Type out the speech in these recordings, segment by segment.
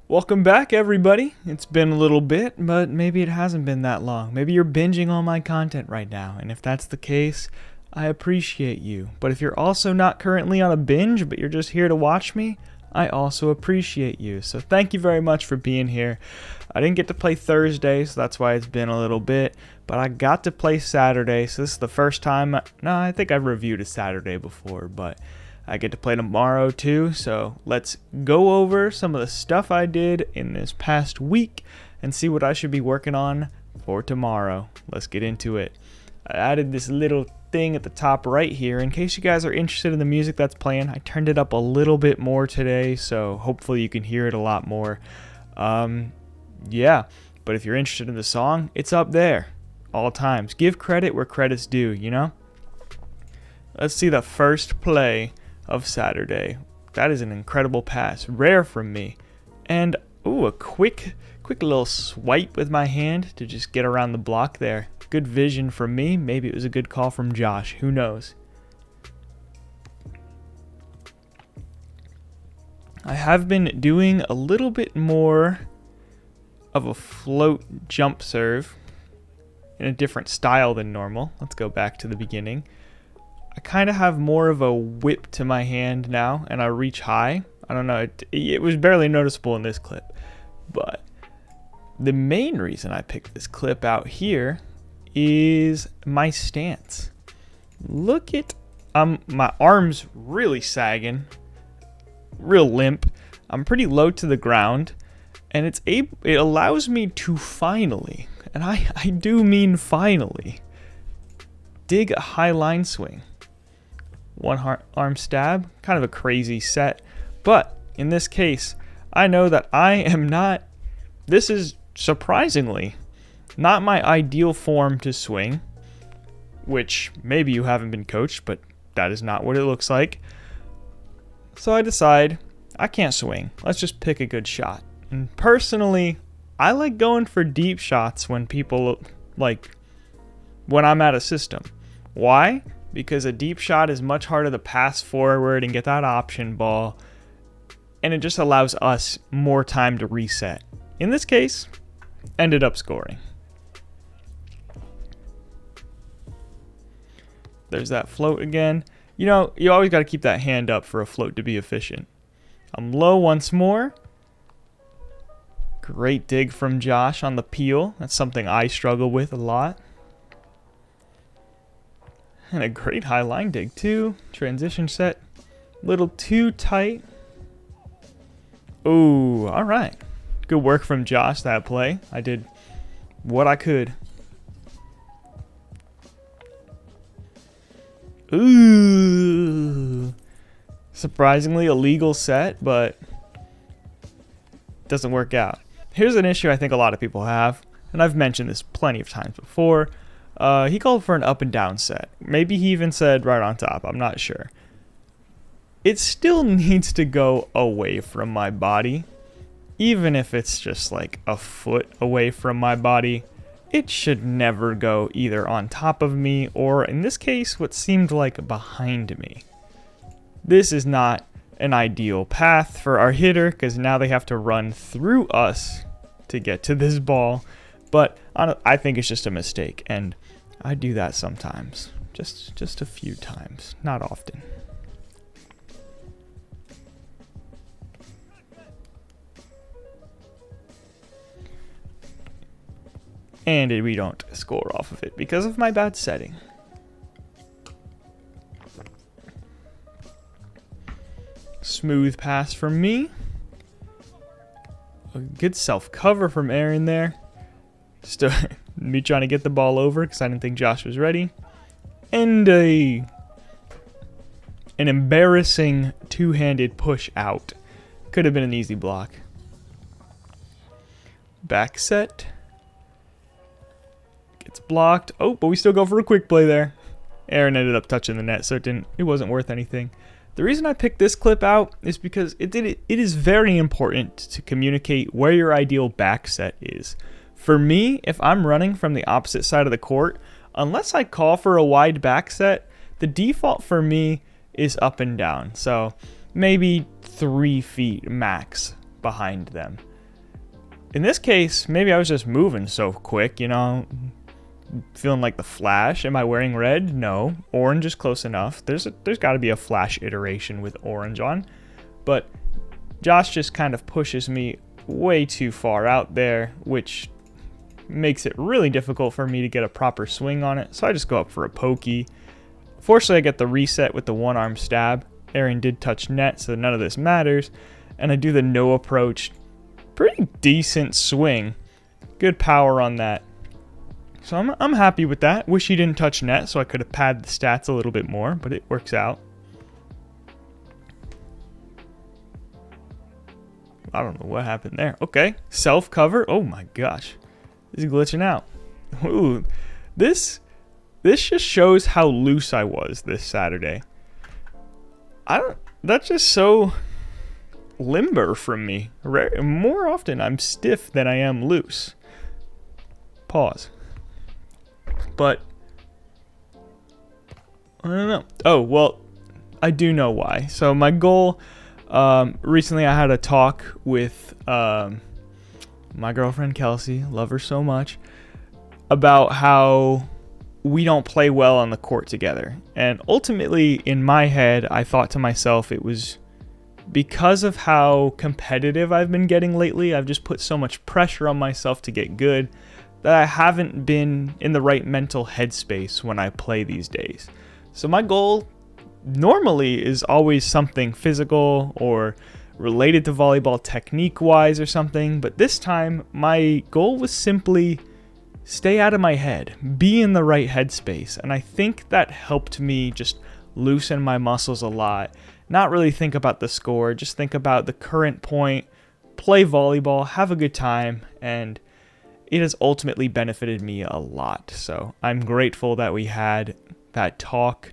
Welcome back, everybody. It's been a little bit, but maybe it hasn't been that long. Maybe you're binging all my content right now, and if that's the case, I appreciate you. But if you're also not currently on a binge, but you're just here to watch me, I also appreciate you. So thank you very much for being here. I didn't get to play Thursday, so that's why it's been a little bit, but I got to play Saturday, so this is the first time. No, I think I've reviewed a Saturday before, but I get to play tomorrow too, so let's go over some of the stuff I did in this past week and see what I should be working on for tomorrow. Let's get into it. I added this little thing at the top right here in case you guys are interested in the music that's playing. I turned it up a little bit more today, so hopefully you can hear it a lot more. Yeah, but if you're interested in the song, it's up there all times. Give credit where credit's due, you know? Let's see the first play of Saturday. That is an incredible pass, rare from me. And a quick little swipe with my hand to just get around the block there. Good vision from me. Maybe it was a good call from Josh, who knows. I have been doing a little bit more of a float jump serve in a different style than normal. Let's go back to the beginning. I kind of have more of a whip to my hand now, and I reach high. I don't know, it was barely noticeable in this clip. But the main reason I picked this clip out here is my stance. Look at, my arm's really sagging, real limp. I'm pretty low to the ground, and it allows me to finally, and I do mean finally, dig a high line swing. One arm stab, kind of a crazy set, but in this case, I know that this is surprisingly not my ideal form to swing, which maybe you haven't been coached, but that is not what it looks like. So I decide I can't swing. Let's just pick a good shot. And personally, I like going for deep shots when when I'm at a system. Why? Because a deep shot is much harder to pass forward and get that option ball, and it just allows us more time to reset. In this case, ended up scoring. There's that float again. You know, you always got to keep that hand up for a float to be efficient. I'm low once more. Great dig from Josh on the peel. That's something I struggle with a lot. And a great high line dig too. Transition set. Little too tight. Ooh, alright. Good work from Josh that play. I did what I could. Ooh. Surprisingly illegal set, but doesn't work out. Here's an issue I think a lot of people have, and I've mentioned this plenty of times before. He called for an up and down set. Maybe he even said right on top. I'm not sure. It still needs to go away from my body. Even if it's just like a foot away from my body, it should never go either on top of me or, in this case, what seemed like behind me. This is not an ideal path for our hitter because now they have to run through us to get to this ball. But I think it's just a mistake, and I do that sometimes. Just a few times, not often. And we don't score off of it because of my bad setting. Smooth pass from me. A good self-cover from Aaron there. Just me trying to get the ball over because I didn't think Josh was ready. And an embarrassing two-handed push out. Could have been an easy block. Back set. Gets blocked. Oh, but we still go for a quick play there. Aaron ended up touching the net, so it wasn't worth anything. The reason I picked this clip out is because it is very important to communicate where your ideal back set is. For me, if I'm running from the opposite side of the court, unless I call for a wide back set, the default for me is up and down. So maybe 3 feet max behind them. In this case, maybe I was just moving so quick, feeling like the Flash. Am I wearing red? No. Orange is close enough. There's got to be a Flash iteration with orange on. But Josh just kind of pushes me way too far out there, which makes it really difficult for me to get a proper swing on it. So I just go up for a pokey. Fortunately, I get the reset with the one-arm stab. Aaron did touch net, so none of this matters. And I do the no approach. Pretty decent swing. Good power on that. So I'm happy with that. Wish he didn't touch net, so I could have padded the stats a little bit more, but it works out. I don't know what happened there. Okay, self-cover. Oh my gosh. This is glitching out. Ooh, this just shows how loose I was this Saturday. That's just so limber from me. More often I'm stiff than I am loose. Pause. But I don't know. Oh, well, I do know why. So my goal, recently I had a talk with my girlfriend Kelsey, love her so much, about how we don't play well on the court together. And ultimately, in my head, I thought to myself it was because of how competitive I've been getting lately. I've just put so much pressure on myself to get good that I haven't been in the right mental headspace when I play these days. So my goal normally is always something physical or related to volleyball technique-wise or something, but this time my goal was simply stay out of my head, be in the right headspace, and I think that helped me just loosen my muscles a lot. Not really think about the score, just think about the current point, play volleyball, have a good time, and it has ultimately benefited me a lot. So I'm grateful that we had that talk.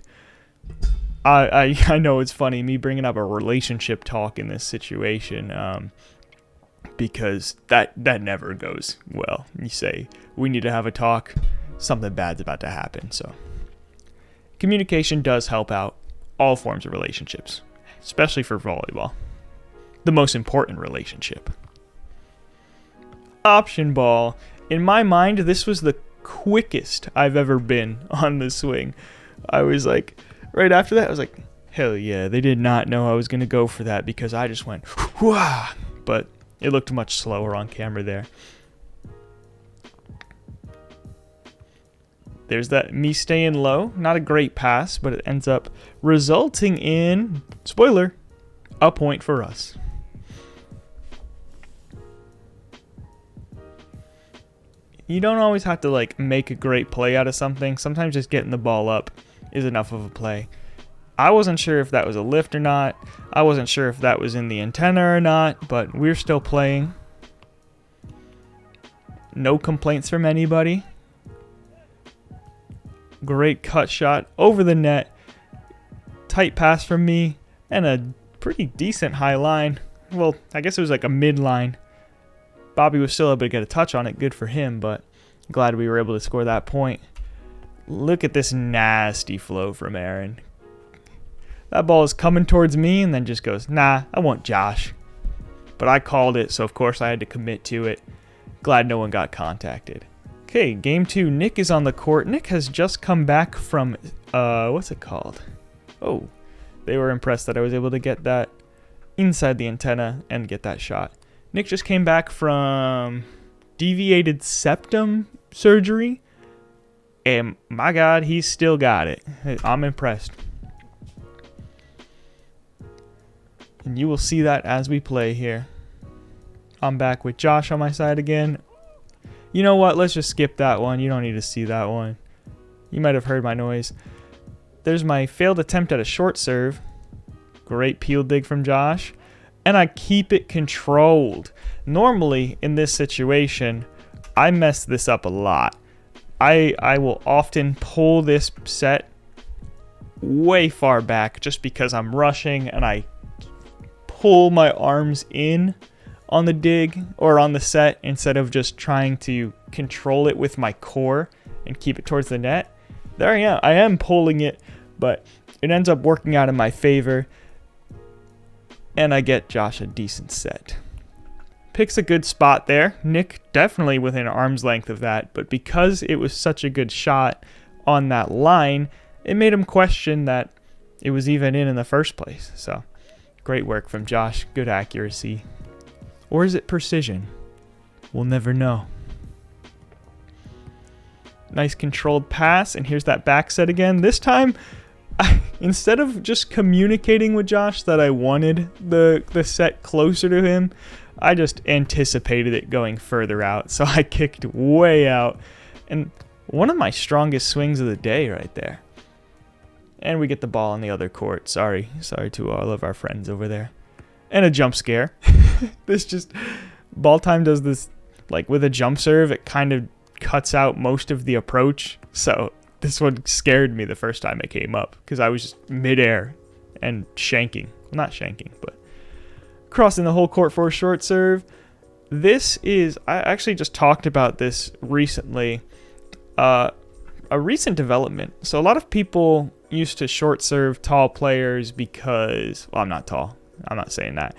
I know it's funny, me bringing up a relationship talk in this situation, because that never goes well. You say, we need to have a talk, something bad's about to happen. So communication does help out all forms of relationships, especially for volleyball. The most important relationship. Option ball. In my mind, this was the quickest I've ever been on the swing. I was like, right after that, I was like, hell yeah, they did not know I was going to go for that because I just went, whoo, but it looked much slower on camera there. There's that me staying low. Not a great pass, but it ends up resulting in, spoiler, a point for us. You don't always have to make a great play out of something. Sometimes just getting the ball up is enough of a play. I wasn't sure if that was a lift or not. I wasn't sure if that was in the antenna or not, but we're still playing. No complaints from anybody. Great cut shot over the net. Tight pass from me and a pretty decent high line. Well, I guess it was like a mid line. Bobby was still able to get a touch on it. Good for him, but glad we were able to score that point. Look at this nasty flow from Aaron. That ball is coming towards me and then just goes, nah, I want Josh. But I called it, so of course I had to commit to it. Glad no one got contacted. Okay, game 2. Nick is on the court. Nick has just come back from, what's it called? Oh, they were impressed that I was able to get that inside the antenna and get that shot. Nick just came back from deviated septum surgery. And my God, he's still got it. I'm impressed. And you will see that as we play here. I'm back with Josh on my side again. You know what? Let's just skip that one. You don't need to see that one. You might have heard my noise. There's my failed attempt at a short serve. Great peel dig from Josh. And I keep it controlled. Normally, in this situation, I mess this up a lot. I will often pull this set way far back just because I'm rushing and I pull my arms in on the dig or on the set instead of just trying to control it with my core and keep it towards the net. There I am. I am pulling it, but it ends up working out in my favor and I get Josh a decent set. picks a good spot there. Nick definitely within arm's length of that, but because it was such a good shot on that line, it made him question that it was even in the first place. So great work from Josh. Good accuracy. Or is it precision? We'll never know. Nice controlled pass, and here's that back set again. This time, instead of just communicating with Josh that I wanted the set closer to him, I just anticipated it going further out. So I kicked way out, and one of my strongest swings of the day right there. And we get the ball on the other court. Sorry to all of our friends over there. And a jump scare. Ball time does this, like with a jump serve, it kind of cuts out most of the approach. So this one scared me the first time it came up because I was just midair and shanking. Not shanking, but crossing the whole court for a short serve. I actually just talked about this recently. A recent development. So a lot of people used to short serve tall players because, well, I'm not tall. I'm not saying that.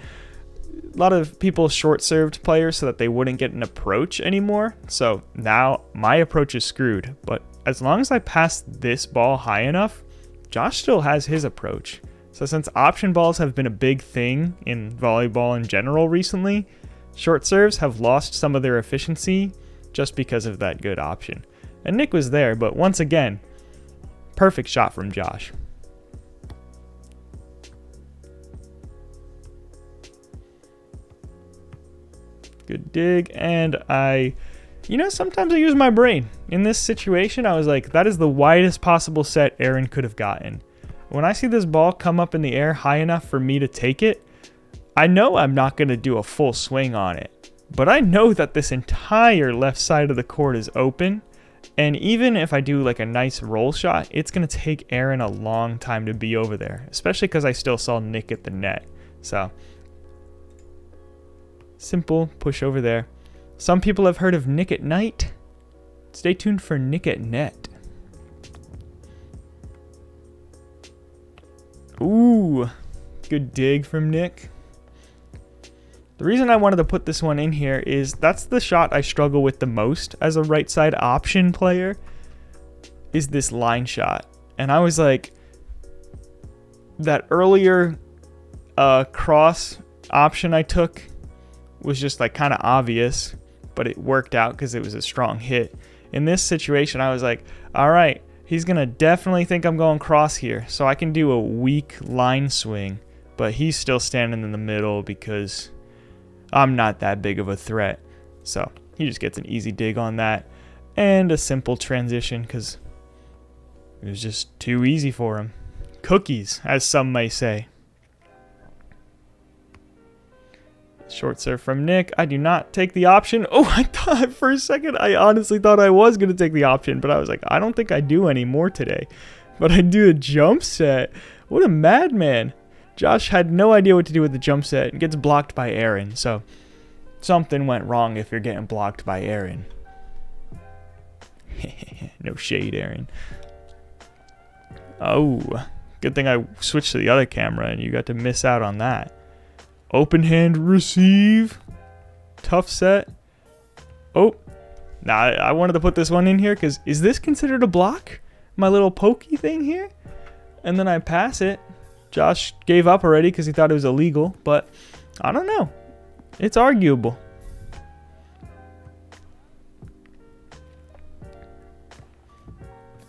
A lot of people short served players so that they wouldn't get an approach anymore. So now my approach is screwed. But as long as I pass this ball high enough, Josh still has his approach. So since option balls have been a big thing in volleyball in general recently, short serves have lost some of their efficiency just because of that good option. And Nick was there, but once again, perfect shot from Josh. Good dig, and sometimes I use my brain. In this situation, I was like, that is the widest possible set Aaron could have gotten. When I see this ball come up in the air high enough for me to take it, I know I'm not going to do a full swing on it, but I know that this entire left side of the court is open, and even if I do like a nice roll shot, it's going to take Aaron a long time to be over there, especially because I still saw Nick at the net. So simple push over there. Some people have heard of Nick at night. Stay tuned for Nick at net. Ooh, good dig from Nick. The reason I wanted to put this one in here is that's the shot I struggle with the most as a right side option player, is this line shot. And I was like, that earlier cross option I took was just like kind of obvious, but it worked out because it was a strong hit. In this situation, I was like, all right, he's going to definitely think I'm going cross here, so I can do a weak line swing, but he's still standing in the middle because I'm not that big of a threat. So he just gets an easy dig on that and a simple transition because it was just too easy for him. Cookies, as some may say. Short serve from Nick. I do not take the option. Oh, I thought for a second, I honestly thought I was going to take the option, but I was like, I don't think I do anymore today. But I do a jump set. What a madman. Josh had no idea what to do with the jump set and gets blocked by Aaron. So something went wrong if you're getting blocked by Aaron. No shade, Aaron. Oh, good thing I switched to the other camera and you got to miss out on that. Open hand receive. Tough set. Oh, now I wanted to put this one in here because is this considered a block? My little pokey thing here? And then I pass it. Josh gave up already because he thought it was illegal, but I don't know. It's arguable.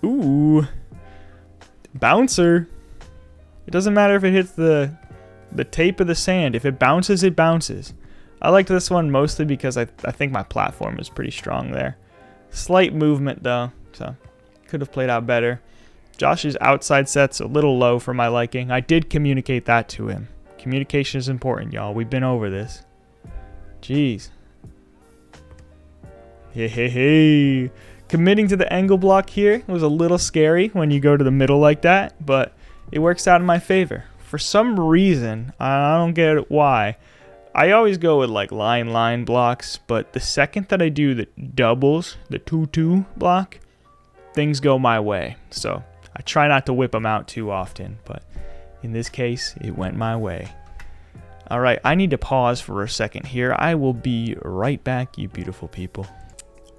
Ooh. Bouncer. It doesn't matter if it hits the tape of the sand. If it bounces, it bounces. I liked this one mostly because I think my platform is pretty strong there. Slight movement though, so could have played out better. Josh's outside set's a little low for my liking. I did communicate that to him. Communication is important, y'all. We've been over this. Jeez. Hey. Committing to the angle block here was a little scary when you go to the middle like that, but it works out in my favor. For some reason, I don't get why, I always go with like line blocks, but the second that I do the doubles, the 2-2 block, things go my way. So I try not to whip them out too often, but in this case, it went my way. All right, I need to pause for a second here. I will be right back, you beautiful people.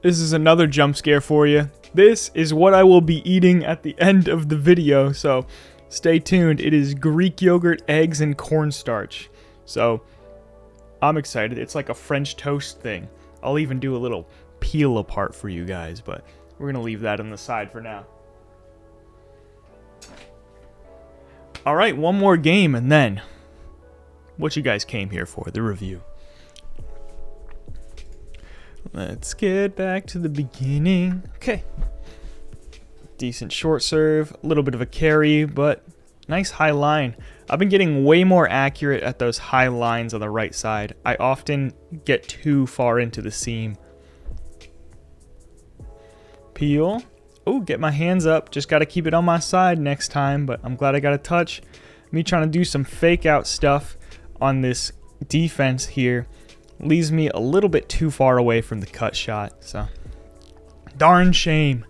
This is another jump scare for you. This is what I will be eating at the end of the video, so stay tuned. It is Greek yogurt, eggs, and cornstarch. So I'm excited. It's like a French toast thing. I'll even do a little peel apart for you guys, but we're gonna leave that on the side for now. All right, one more game, and then what you guys came here for, the review. Let's get back to the beginning. Okay. Decent short serve, a little bit of a carry, but nice high line. I've been getting way more accurate at those high lines on the right side. I often get too far into the seam. Peel. Oh, get my hands up. Just got to keep it on my side next time, but I'm glad I got a touch. Me trying to do some fake out stuff on this defense here leaves me a little bit too far away from the cut shot. So, darn shame.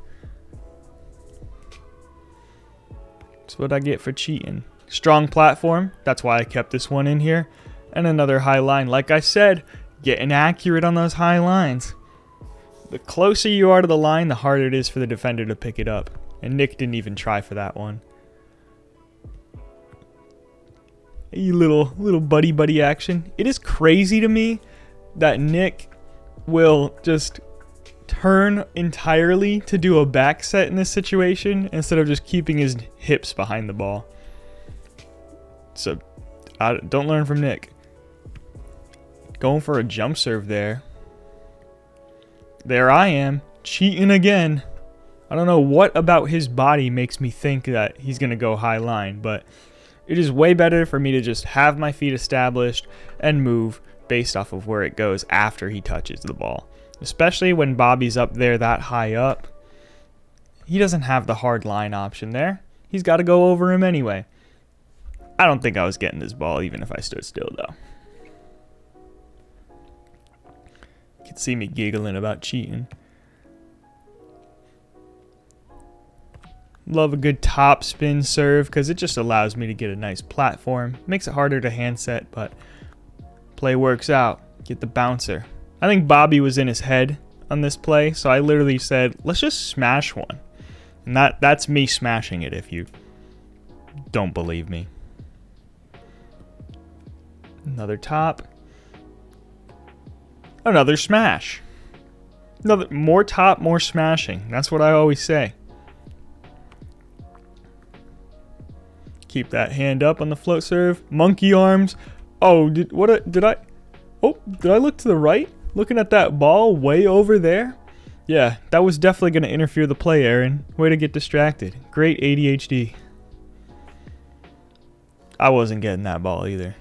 That's what I get for cheating. Strong platform. That's why I kept this one in here. And another high line. Like I said, getting accurate on those high lines. The closer you are to the line, the harder it is for the defender to pick it up. And Nick didn't even try for that one. You little buddy action. It is crazy to me that Nick will just turn entirely to do a back set in this situation instead of just keeping his hips behind the ball. So, don't learn from Nick. Going for a jump serve there. There I am, cheating again. I don't know what about his body makes me think that he's going to go high line, but it is way better for me to just have my feet established and move based off of where it goes after he touches the ball. Especially when Bobby's up there that high up. He doesn't have the hard line option there. He's got to go over him anyway. I don't think I was getting this ball even if I stood still though. You can see me giggling about cheating. Love a good top spin serve because it just allows me to get a nice platform. Makes it harder to hand set, but play works out. Get the bouncer. I think Bobby was in his head on this play, so I literally said, let's just smash one. And that's me smashing it if you don't believe me. Another top. Another smash. Another more top, more smashing. That's what I always say. Keep that hand up on the float serve. Monkey arms. Oh, did I look to the right? Looking at that ball way over there? Yeah, that was definitely going to interfere the play, Aaron. Way to get distracted. Great ADHD. I wasn't getting that ball either.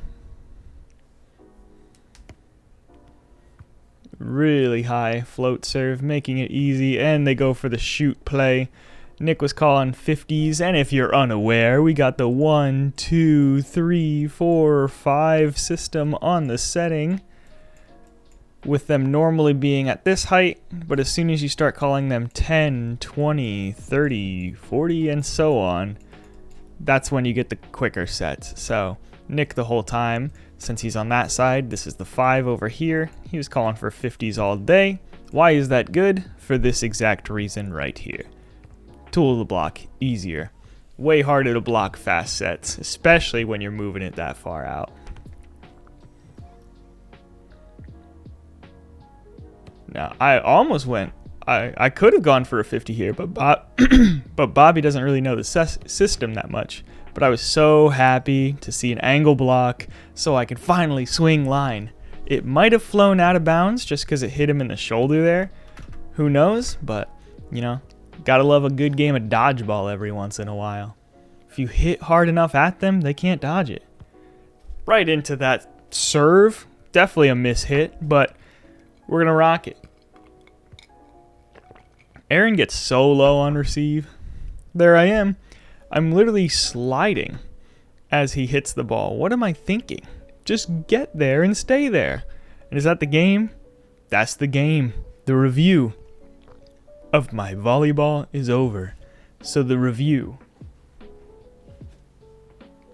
Really high float serve, making it easy, and they go for the shoot play. Nick was calling 50s, and if you're unaware, we got the 1, 2, 3, 4, 5 system on the setting, with them normally being at this height, but as soon as you start calling them 10, 20, 30, 40, and so on, that's when you get the quicker sets. So Nick the whole time, since he's on that side, this is the 5 over here, he was calling for 50s all day. Why is that good? For this exact reason right here. Tool to block easier. Way harder to block fast sets, especially when you're moving it that far out. Now, I almost went. I could have gone for a 50 here, but Bobby doesn't really know the system that much. But I was so happy to see an angle block so I could finally swing line. It might have flown out of bounds just because it hit him in the shoulder there. Who knows? But, you know, gotta love a good game of dodgeball every once in a while. If you hit hard enough at them, they can't dodge it. Right into that serve. Definitely a miss hit, but we're going to rock it. Aaron gets so low on receive. There I am. I'm literally sliding as he hits the ball. What am I thinking? Just get there and stay there. And is that the game? That's the game. The review of my volleyball is over. So the review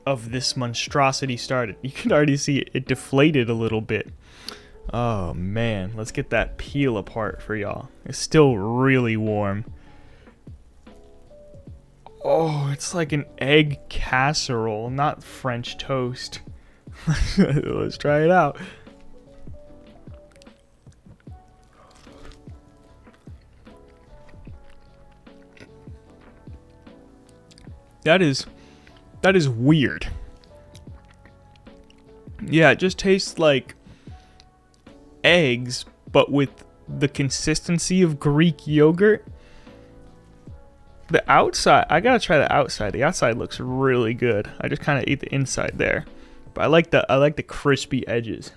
of this monstrosity started. You can already see it deflated a little bit. Oh man, let's get that peel apart for y'all. It's still really warm. Oh, it's like an egg casserole, not French toast. Let's try it out. That is weird. Yeah, it just tastes like eggs, but with the consistency of Greek yogurt. The outside, I gotta try the outside. The outside looks really good. I just kind of ate the inside there, but I like the crispy edges.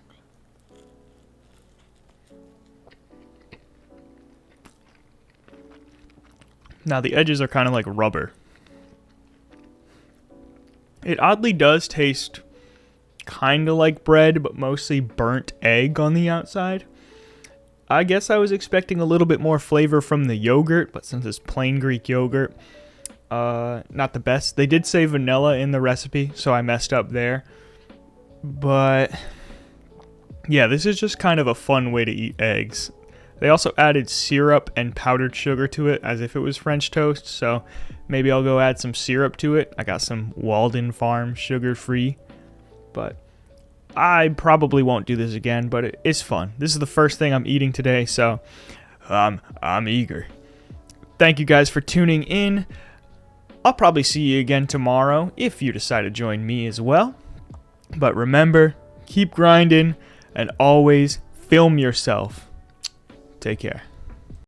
Now the edges are kind of like rubber. It oddly does taste kind of like bread, but mostly burnt egg on the outside. I guess I was expecting a little bit more flavor from the yogurt, but since it's plain Greek yogurt, not the best. They did say vanilla in the recipe, so I messed up there. But yeah, this is just kind of a fun way to eat eggs. They also added syrup and powdered sugar to it as if it was French toast, so maybe I'll go add some syrup to it. I got some Walden Farm sugar-free, but I probably won't do this again, but it's fun. This is the first thing I'm eating today, so I'm eager. Thank you guys for tuning in. I'll probably see you again tomorrow if you decide to join me as well. But remember, keep grinding and always film yourself. Take care.